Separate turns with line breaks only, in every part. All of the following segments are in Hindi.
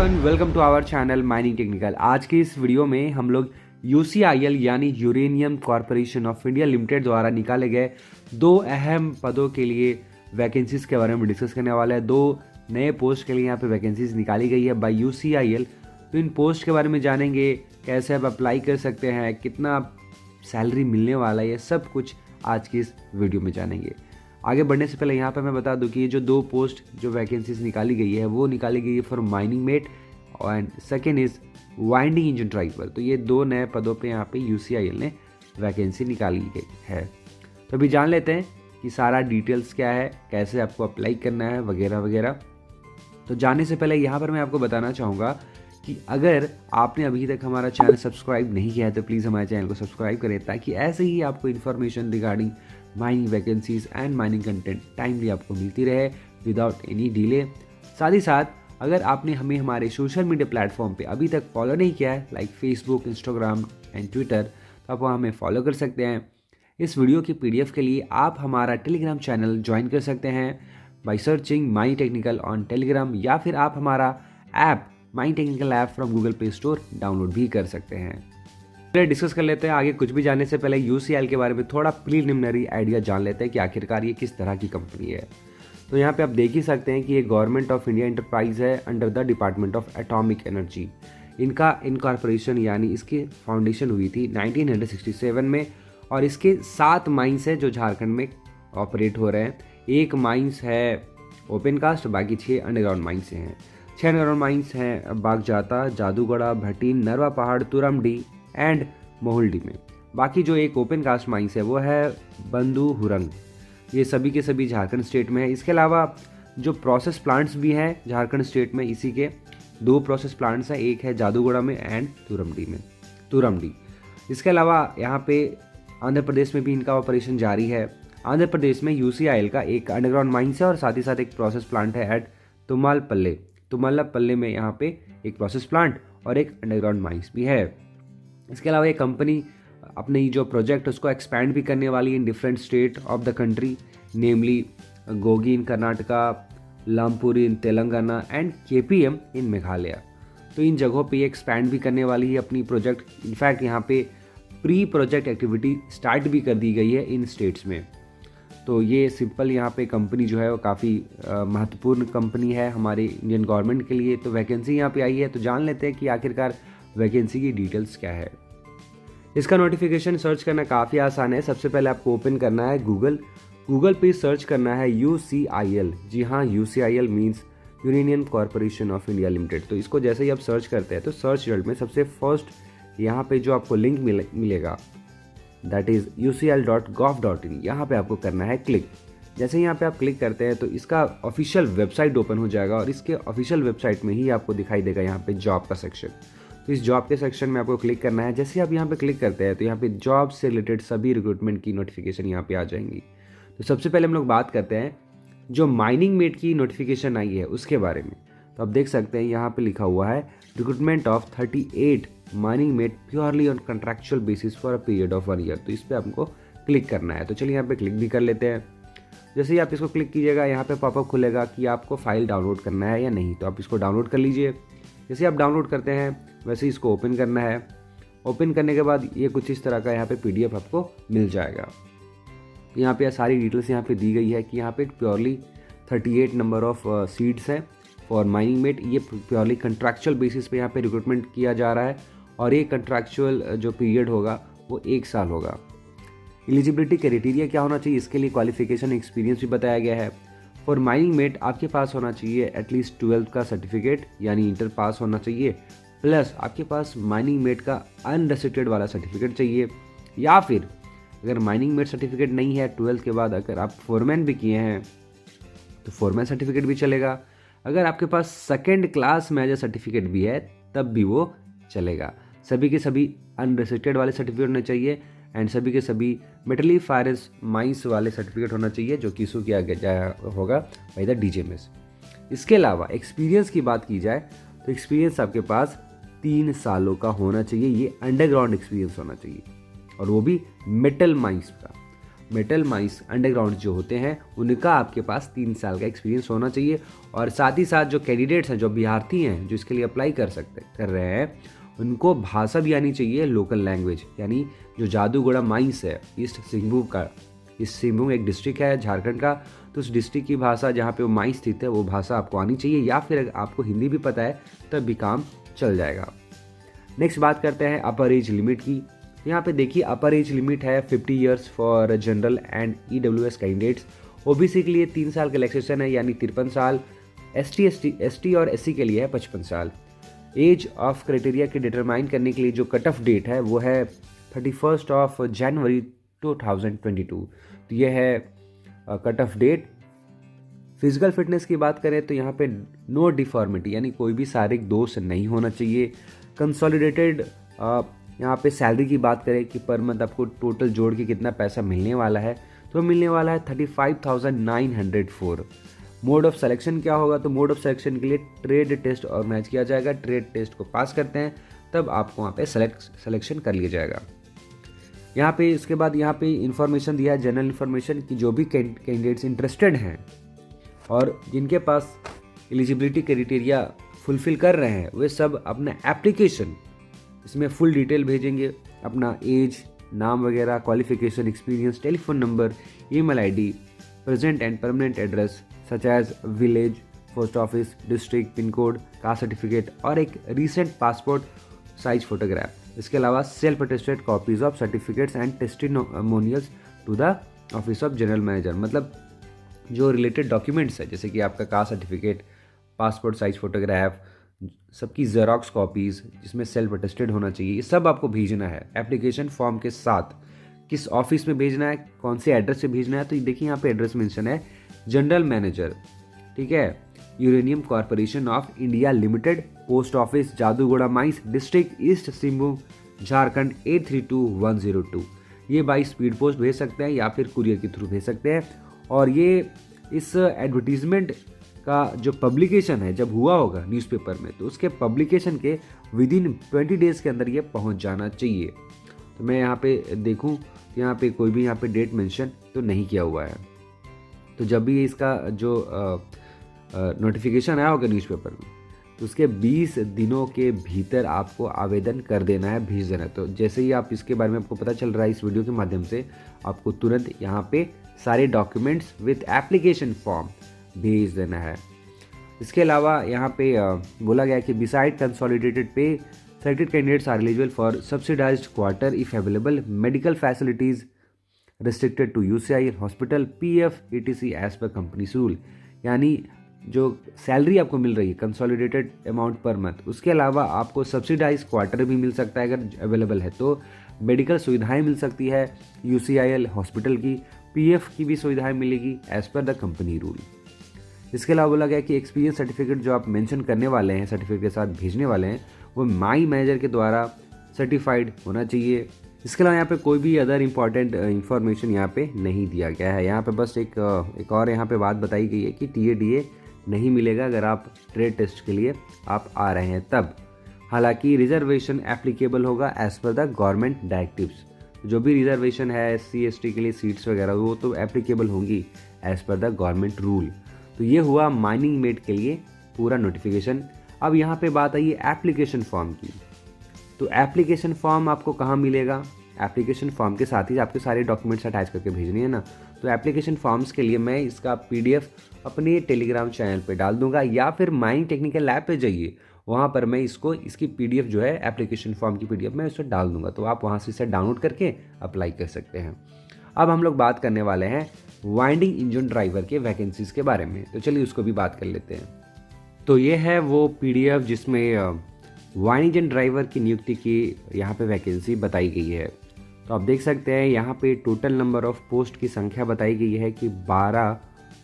Everyone, welcome to our channel mining technical. आज की इस वीडियो में हम लोग यूसीआईएल यानी uranium corporation of India limited द्वारा निकाले गए दो अहम पदों के लिए वैकेंसीज के बारे में डिस्कस करने वाले हैं। दो नए पोस्ट के लिए यहाँ पे वैकेंसीज निकाली गई है बाय यूसीआईएल। तो इन पोस्ट के बारे में जानेंगे, कैसे आप अप्लाई कर सकते हैं, कितना सैलरी मिलने वाला है, ये सब कुछ आज की इस वीडियो में जानेंगे। आगे बढ़ने से पहले यहाँ पे मैं बता दूं कि ये जो दो पोस्ट जो वैकेंसीज निकाली गई है वो निकाली गई है for mining met and second is winding engine driver. तो ये दो नए पदों पे यहाँ पे यूसीआईएल ने वैकेंसी निकाली गई है। तो अभी जान लेते हैं कि सारा डिटेल्स क्या है, कैसे आपको अप्लाई करना है वगैरह वगैरह। तो जाने से पहले यहाँ पर मैं आपको बताना चाहूँगा कि अगर आपने अभी तक हमारा चैनल सब्सक्राइब नहीं किया है तो प्लीज़ हमारे चैनल को सब्सक्राइब करें, ताकि ऐसे ही आपको information regarding mining vacancies and mining content timely आपको मिलती रहे विदाउट एनी डिले। साथ ही साथ अगर आपने हमें हमारे सोशल मीडिया प्लेटफॉर्म पे अभी तक फॉलो नहीं किया है, like Facebook, Instagram and Twitter, तो आप वहाँ हमें फॉलो कर सकते हैं। इस वीडियो की पीडीएफ के लिए आप हमारा टेलीग्राम चैनल ज्वाइन कर सकते हैं by searching my technical on Telegram, या फिर आप हमारा app my technical app from Google play store download भी कर सकते हैं। चलिए डिस्कस कर लेते हैं। आगे कुछ भी जानने से पहले यूसीआईएल के बारे में थोड़ा प्रीलिमिनरी आइडिया जान लेते हैं कि आखिरकार ये किस तरह की कंपनी है। तो यहाँ पे आप देख ही सकते हैं कि ये गवर्नमेंट ऑफ इंडिया एंटरप्राइज है under the department of atomic energy. इनका इनकॉर्पोरेशन यानी इसकी फाउंडेशन हुई थी 1967 में, और इसके 7 माइंस है जो झारखंड में ऑपरेट हो रहे हैं। एक माइंस है ओपन कास्ट, बाकी 6 अंडरग्राउंड माइंस हैं। 6 अंडरग्राउंड माइंस हैं बागजाता, जादूगढ़ा, भटीन, नरवा पहाड़, तुरमडी एंड मोहल्डी में। बाकी जो एक ओपन कास्ट माइंस है वो है बंदू हुरंग। ये सभी के सभी झारखंड स्टेट में है। इसके अलावा जो प्रोसेस प्लांट्स भी हैं झारखंड स्टेट में, इसी के 2 प्रोसेस प्लांट्स हैं, एक है जादूगढ़ा में एंड तुरमडी। इसके अलावा यहाँ पे आंध्र प्रदेश में भी इनका ऑपरेशन जारी है। आंध्र प्रदेश में यूसीआईएल का एक अंडरग्राउंड माइंस है और साथ ही साथ एक प्रोसेस प्लांट है एट तुमालपल्ले में। यहाँ पे एक प्रोसेस प्लांट और एक अंडरग्राउंड माइंस भी है। इसके अलावा ये कंपनी अपनी जो प्रोजेक्ट उसको एक्सपैंड भी करने वाली है in different state of the country, namely Gogi in Karnataka, Lampur in Telangana and KPM in Meghalaya. तो इन जगहों पे ये एक्सपैंड भी करने वाली है अपनी प्रोजेक्ट। इनफैक्ट यहाँ पे प्री प्रोजेक्ट एक्टिविटी स्टार्ट भी कर दी गई है इन स्टेट्स में। तो ये सिंपल यहाँ पे कंपनी जो है वो काफ़ी महत्वपूर्ण कंपनी है हमारे इंडियन गवर्नमेंट के लिए। तो वैकेंसी यहाँ पे आई है, तो जान लेते हैं कि आखिरकार वैकेंसी की डिटेल्स क्या है। इसका नोटिफिकेशन सर्च करना काफ़ी आसान है। सबसे पहले आपको ओपन करना है गूगल पे सर्च करना है यूसीआईएल। जी हाँ, UCIL means uranium corporation of India limited. तो इसको जैसे ही आप सर्च करते हैं तो सर्च रिजल्ट में सबसे फर्स्ट यहाँ पे जो आपको लिंक मिलेगा दैट इज़ ucl.gov.in, यहाँ पे आपको करना है क्लिक। जैसे यहाँ पे आप क्लिक करते हैं तो इसका ऑफिशियल वेबसाइट ओपन हो जाएगा और इसके ऑफिशियल वेबसाइट में ही आपको दिखाई देगा यहाँ पे जॉब का सेक्शन। तो इस जॉब के सेक्शन में आपको क्लिक करना है। जैसे आप यहाँ पे क्लिक करते हैं तो यहाँ पे जॉब से रिलेटेड सभी रिक्रूटमेंट की नोटिफिकेशन यहाँ पे आ जाएंगी। तो सबसे पहले हम लोग बात करते हैं जो माइनिंग मेट की नोटिफिकेशन आई है उसके बारे में। तो आप देख सकते हैं यहाँ पे लिखा हुआ है recruitment of 38 mining met purely on contractual basis for a period of 1 year. तो इस पर आपको क्लिक करना है। तो चलिए यहाँ पे क्लिक भी कर लेते हैं। जैसे ही आप इसको क्लिक कीजिएगा यहाँ पे पॉपअप खुलेगा कि आपको फाइल डाउनलोड करना है या नहीं। तो आप इसको डाउनलोड कर लीजिए। जैसे आप डाउनलोड करते हैं वैसे इसको ओपन करना है। ओपन करने के बाद ये कुछ इस तरह का यहाँ पे पीडीएफ आपको मिल जाएगा। यहाँ पे सारी डिटेल्स यहाँ पे दी गई है कि यहाँ पे प्योरली 38 नंबर ऑफ सीट्स है फॉर माइनिंग मेट। ये प्योरली कंट्रैक्चुअल बेसिस पे यहाँ पे रिक्रूटमेंट किया जा रहा है और ये कंट्रैक्चुअल जो पीरियड होगा वो 1 साल होगा। एलिजिबिलिटी क्राइटेरिया क्या होना चाहिए, इसके लिए क्वालिफिकेशन एक्सपीरियंस भी बताया गया है। फॉर माइनिंग मेट आपके पास होना चाहिए एटलीस्ट 12th का सर्टिफिकेट यानी इंटर पास होना चाहिए, प्लस आपके पास माइनिंग मेट का अनरेस्ट्रिक्टेड वाला सर्टिफिकेट चाहिए, या फिर अगर माइनिंग मेट सर्टिफिकेट नहीं है 12th के बाद अगर आप फोरमैन भी किए हैं तो फोरमैन सर्टिफिकेट भी चलेगा। अगर आपके पास 2nd क्लास मैनेजर सर्टिफिकेट भी है तब भी वो चलेगा। सभी के सभी अनरेस्ट्रिक्टेड वाले सर्टिफिकेट होने चाहिए एंड सभी के सभी मेटली फायरस माइंस वाले सर्टिफिकेट होना चाहिए जो कि इशू किया गया होगा बाय द डीजीएमएस। इसके अलावा एक्सपीरियंस की बात की जाए तो एक्सपीरियंस आपके पास 3 सालों का होना चाहिए। ये अंडरग्राउंड एक्सपीरियंस होना चाहिए और वो भी मेटल माइंस का। मेटल माइंस अंडरग्राउंड जो होते हैं उनका आपके पास 3 साल का एक्सपीरियंस होना चाहिए। और साथ ही साथ जो कैंडिडेट्स हैं, जो अभ्यर्थी हैं जो इसके लिए अप्लाई कर रहे हैं, उनको भाषा भी आनी चाहिए, लोकल लैंग्वेज। यानी जो जादूगोड़ा माइंस है ईस्ट सिंहभूम एक डिस्ट्रिक्ट है झारखंड का, तो उस डिस्ट्रिक्ट की भाषा जहाँ पे वो माइंस स्थित है वो भाषा आपको आनी चाहिए, या फिर अगर आपको हिंदी भी पता है तब भी काम चल जाएगा। नेक्स्ट बात करते हैं अपर एज लिमिट की। यहाँ पे देखिए अपर एज लिमिट है 50 years for general and EWS candidates. OBC के लिए 3 साल का रिलैक्सेशन है यानी 53 साल। ST और SC के लिए है 55 साल। एज ऑफ क्राइटेरिया के डिटरमाइन करने के लिए जो कट ऑफ डेट है वो है 31 जनवरी 2022। तो ये है cut off date. Physical fitness की बात करें तो यहाँ पे नो डिफॉर्मिटी यानी कोई भी शारीरिक दोष नहीं होना चाहिए। कंसोलिडेटेड यहाँ पे सैलरी की बात करें कि पर मंथ आपको टोटल जोड़ के कितना पैसा मिलने वाला है, तो मिलने वाला है 35,904। मोड ऑफ सिलेक्शन क्या होगा, तो मोड ऑफ सिलेक्शन के लिए ट्रेड टेस्ट ऑर्गेनाइज किया जाएगा। ट्रेड टेस्ट को पास करते हैं तब आपको वहाँ पे सिलेक्शन कर लिया जाएगा। यहाँ पे इसके बाद यहाँ पे इंफॉर्मेशन दिया है, जनरल इन्फॉर्मेशन की जो भी कैंडिडेट्स इंटरेस्टेड हैं और जिनके पास एलिजिबिलिटी क्राइटेरिया फुलफिल कर रहे हैं वे सब अपना एप्लीकेशन इसमें फुल डिटेल भेजेंगे, अपना एज, नाम वगैरह, qualification, experience, telephone number, email ID, present and permanent address such as village, post office, district, pin code, caste certificate और एक रीसेंट पासपोर्ट साइज फोटोग्राफ। इसके अलावा self attested copies of certificates and testimonials to the office of general manager. मतलब जो रिलेटेड डॉक्यूमेंट्स है जैसे कि आपका caste certificate, passport size photograph, सबकी जेरोक्स कॉपीज़ जिसमें सेल्फ अटेस्टेड होना चाहिए, ये सब आपको भेजना है एप्लीकेशन फॉर्म के साथ। किस ऑफिस में भेजना है, कौन से एड्रेस से भेजना है, तो देखिए यहाँ पे एड्रेस मेंशन है, जनरल मैनेजर, ठीक है, uranium corporation of India limited, post office Jaduguda mines, district east Singhbhum, Jharkhand 832102। ये बाई स्पीड पोस्ट भेज सकते हैं या फिर कुरियर के थ्रू भेज सकते हैं। और ये इस एडवर्टीजमेंट का जो पब्लिकेशन है जब हुआ होगा न्यूज़पेपर में, तो उसके पब्लिकेशन के विदिन 20 डेज़ के अंदर ये पहुंच जाना चाहिए। तो मैं यहाँ पे देखूँ यहाँ पे कोई भी यहाँ पे डेट मेंशन तो नहीं किया हुआ है। तो जब भी इसका जो नोटिफिकेशन आया होगा न्यूज़पेपर में तो उसके 20 दिनों के भीतर आपको आवेदन कर देना है, भेज देना है। तो जैसे ही आप इसके बारे में आपको पता चल रहा है इस वीडियो के माध्यम से, आपको तुरंत यहाँ पे सारे डॉक्यूमेंट्स विथ एप्लीकेशन फॉर्म भेज देना है। इसके अलावा यहाँ पे बोला गया कि beside consolidated pay selected candidates are eligible for subsidized quarter if available, medical facilities restricted to UCI hospital, PF ETC as per companies rule. यानी जो सैलरी आपको मिल रही है कंसोलिडेटेड अमाउंट पर मंथ, उसके अलावा आपको सब्सिडाइज क्वार्टर भी मिल सकता है अगर अवेलेबल है तो, मेडिकल सुविधाएं मिल सकती है UCIL हॉस्पिटल की, PF की भी सुविधाएं मिलेगी as per the company rule. इसके अलावा बोला गया कि एक्सपीरियंस सर्टिफिकेट जो आप मेंशन करने वाले हैं, सर्टिफिकेट के साथ भेजने वाले हैं, वो माई मैनेजर के द्वारा सर्टिफाइड होना चाहिए। इसके अलावा यहाँ पे कोई भी अदर इंपॉर्टेंट इंफॉर्मेशन यहाँ पे नहीं दिया गया है। यहाँ पे बस एक और यहाँ पे बात बताई गई है कि TADA नहीं मिलेगा अगर आप ट्रेड टेस्ट के लिए आप आ रहे हैं तब। हालांकि रिजर्वेशन एप्लीकेबल होगा as per the government directives. जो भी रिजर्वेशन है SC ST के लिए सीट्स वगैरह वो तो एप्लीकेबल होंगी as per the government rule. तो ये हुआ माइनिंग मेट के लिए पूरा नोटिफिकेशन। अब यहाँ पे बात आई एप्लीकेशन फॉर्म की। तो एप्लीकेशन फॉर्म आपको कहाँ मिलेगा, एप्लीकेशन फॉर्म के साथ ही आपके सारे डॉक्यूमेंट्स अटैच करके भेजने हैं ना। तो एप्लीकेशन फॉर्म्स के लिए मैं इसका PDF अपने टेलीग्राम चैनल पे डाल दूंगा, या फिर माइंड टेक्निकल लैब पे जाइए, वहाँ पर मैं इसकी PDF जो है एप्लीकेशन फॉर्म की PDF मैं उसमें डाल दूंगा, तो आप वहाँ से इसे डाउनलोड करके अप्लाई कर सकते हैं। अब हम लोग बात करने वाले हैं वाइंडिंग इंजन ड्राइवर के वैकेंसीज के बारे में, तो चलिए उसको भी बात कर लेते हैं। तो ये है वो PDF जिसमें वाइंडिंग इंजन ड्राइवर की नियुक्ति की यहाँ पे वैकेंसी बताई गई है। तो आप देख सकते हैं यहाँ पे टोटल नंबर ऑफ पोस्ट की संख्या बताई गई है कि 12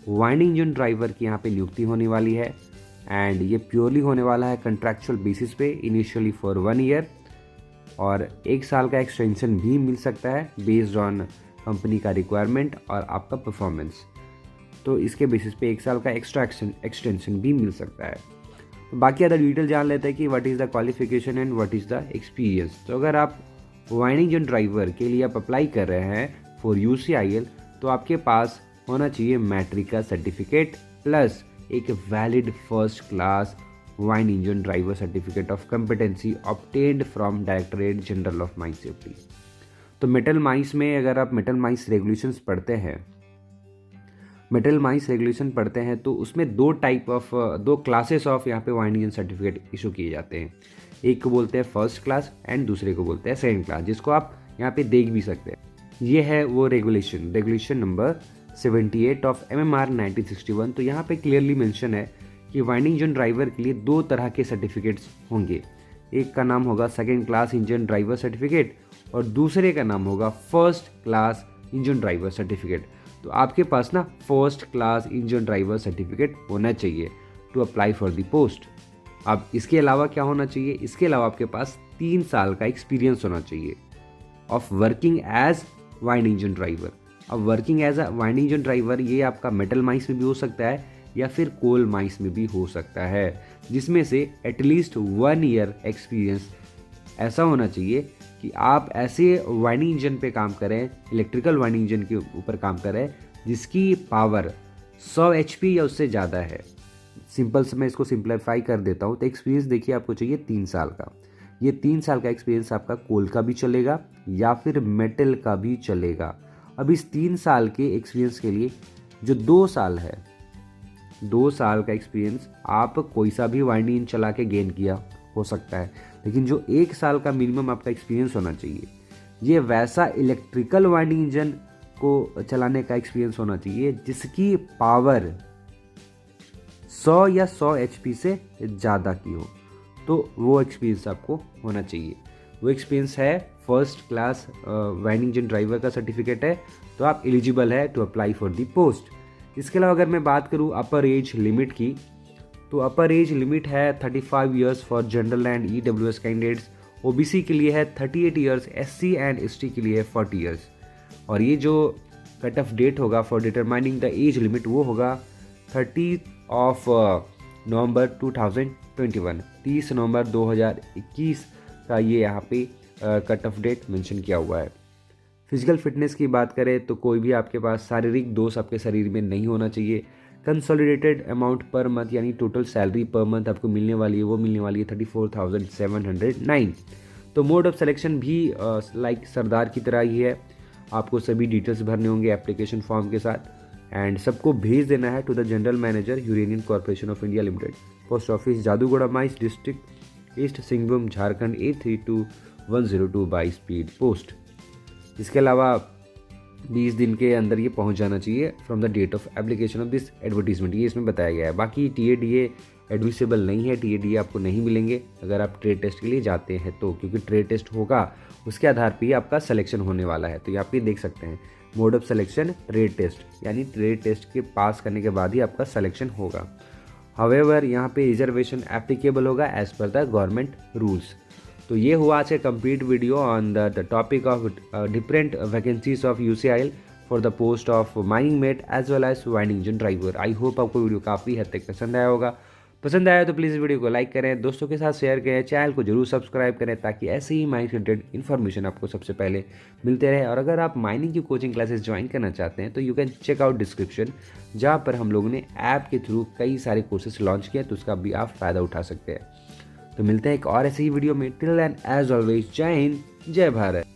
वाइंडिंग इंजन ड्राइवर की यहाँ पे नियुक्ति होने वाली है। एंड ये प्योरली होने वाला है कंट्रैक्चुअल बेसिस पे, इनिशियली फॉर 1 ईयर, और 1 साल का एक्सटेंशन भी मिल सकता है बेस्ड ऑन कंपनी का रिक्वायरमेंट और आपका परफॉर्मेंस। तो इसके बेसिस पे 1 साल का एक्स्ट्रा एक्सटेंशन भी मिल सकता है। तो बाकी अदर डिटेल जान लेते हैं कि what is the qualification and what is the experience. तो अगर आप वाइंडिंग इंजन ड्राइवर के लिए आप अप्लाई कर रहे हैं फॉर UCIL, तो आपके पास होना चाहिए मैट्रिक का सर्टिफिकेट प्लस एक valid first class wine engine driver certificate of competency obtained from directorate general of mine safety. तो मेटल माइंस में अगर आप मेटल माइंस रेगुलेशंस पढ़ते हैं तो उसमें दो क्लासेस ऑफ यहाँ पे वाइन इंजन सर्टिफिकेट इशू किए जाते हैं। एक को बोलते हैं फर्स्ट क्लास एंड दूसरे को बोलते हैं सेकंड क्लास, जिसको आप यहाँ पे देख भी सकते हैं। ये है वो रेगुलेशन नंबर 78 ऑफ MMR 1961। तो यहाँ पे क्लियरली मेंशन है कि वाइन इंजन ड्राइवर के लिए 2 तरह के सर्टिफिकेट्स होंगे। एक का नाम होगा second class engine driver certificate और दूसरे का नाम होगा first class engine driver certificate. तो आपके पास ना first class engine driver certificate होना चाहिए to apply for the post. अब इसके अलावा क्या होना चाहिए? इसके अलावा आपके पास 3 साल का एक्सपीरियंस होना चाहिए ऑफ वर्किंग एज वाइन इंजन ड्राइवर। अब वर्किंग एज अ वाइन इंजन ड्राइवर ये आपका मेटल माइंस में भी हो सकता है या फिर कोल माइंस में भी हो सकता है, जिसमें से एटलीस्ट 1 ईयर एक्सपीरियंस ऐसा होना चाहिए कि आप ऐसे वाइनिंग इंजन पे काम करें, इलेक्ट्रिकल वाइनिंग इंजन के ऊपर काम करें जिसकी पावर 100 HP या उससे ज़्यादा है। सिंपल से मैं इसको सिंप्लीफाई कर देता हूँ। तो एक्सपीरियंस देखिए आपको चाहिए 3 साल का। ये 3 साल का एक्सपीरियंस आपका कोल का भी चलेगा या फिर मेटल का भी चलेगा। अब इस 3 साल के एक्सपीरियंस के लिए जो 2 साल है, 2 साल का एक्सपीरियंस आप कोई सा भी वाइनिंग इंजन चला के गेन किया हो सकता है, लेकिन जो 1 साल का मिनिमम आपका एक्सपीरियंस होना चाहिए ये वैसा इलेक्ट्रिकल वाइंडिंग इंजन को चलाने का एक्सपीरियंस होना चाहिए जिसकी पावर 100 या 100 HP से ज़्यादा की हो। तो वो एक्सपीरियंस आपको होना चाहिए। वो एक्सपीरियंस है first class winding engine driver का सर्टिफिकेट है, तो आप एलिजिबल है to apply for the post. इसके अलावा अगर मैं बात करूँ अपर एज लिमिट की, तो अपर एज लिमिट है 35 years for general and EWS candidates. OBC के लिए है 38 ईयर्स, SC एंड ST के लिए है 40 ईयर्स। और ये जो कट ऑफ डेट होगा for determining the age limit वो होगा 30 नवंबर 2021, 30 नवंबर 2021 का ये यहाँ पे कट ऑफ डेट मेंशन किया हुआ है। फिजिकल फिटनेस की बात करें तो कोई भी आपके पास शारीरिक दोष आपके शरीर में नहीं होना चाहिए। कंसोलिडेटेड अमाउंट पर मंथ यानी टोटल सैलरी पर मंथ आपको मिलने वाली है वो मिलने वाली है 34,709। तो मोड ऑफ सिलेक्शन भी लाइक सरदार की तरह ही है। आपको सभी डिटेल्स भरने होंगे एप्लीकेशन फॉर्म के साथ एंड सबको भेज देना है to the general manager uranium corporation of India limited, post office Jaduguda mines district east Singhbhum Jharkhand 832102 by speed post. इसके अलावा 20 दिन के अंदर ये पहुंच जाना चाहिए from the date of application of this advertisement, ये इसमें बताया गया है। बाकी TADA एडमिसेबल नहीं है, TADA आपको नहीं मिलेंगे अगर आप ट्रेड टेस्ट के लिए जाते हैं तो, क्योंकि ट्रेड टेस्ट होगा उसके आधार पर ही आपका सिलेक्शन होने वाला है। तो यहाँ पे देख सकते हैं mode of selection trade test, यानी ट्रेड टेस्ट के पास करने के बाद ही आपका सिलेक्शन होगा। हावेवर यहाँ पे रिजर्वेशन एप्लीकेबल होगा as per the government rules. तो ये हुआ आज का complete video on the topic of different vacancies of UCIL for the post of mining mate as well as winding engine driver. I hope आपको वीडियो काफ़ी हद तक पसंद आया होगा। पसंद आया तो प्लीज़ वीडियो को लाइक करें, दोस्तों के साथ शेयर करें, चैनल को जरूर सब्सक्राइब करें ताकि ऐसे ही माइनिंग रिलेटेड इन्फॉर्मेशन आपको सबसे पहले मिलते रहे। और अगर आप माइनिंग की कोचिंग क्लासेस ज्वाइन करना चाहते हैं तो you can check out description, जहाँ पर हम लोगों ने ऐप के थ्रू कई सारे कोर्सेस लॉन्च किए, तो उसका भी आप फ़ायदा उठा सकते हैं। तो मिलते हैं एक और ऐसे ही वीडियो में। टिल देन एज ऑलवेज जय हिंद, जय भारत।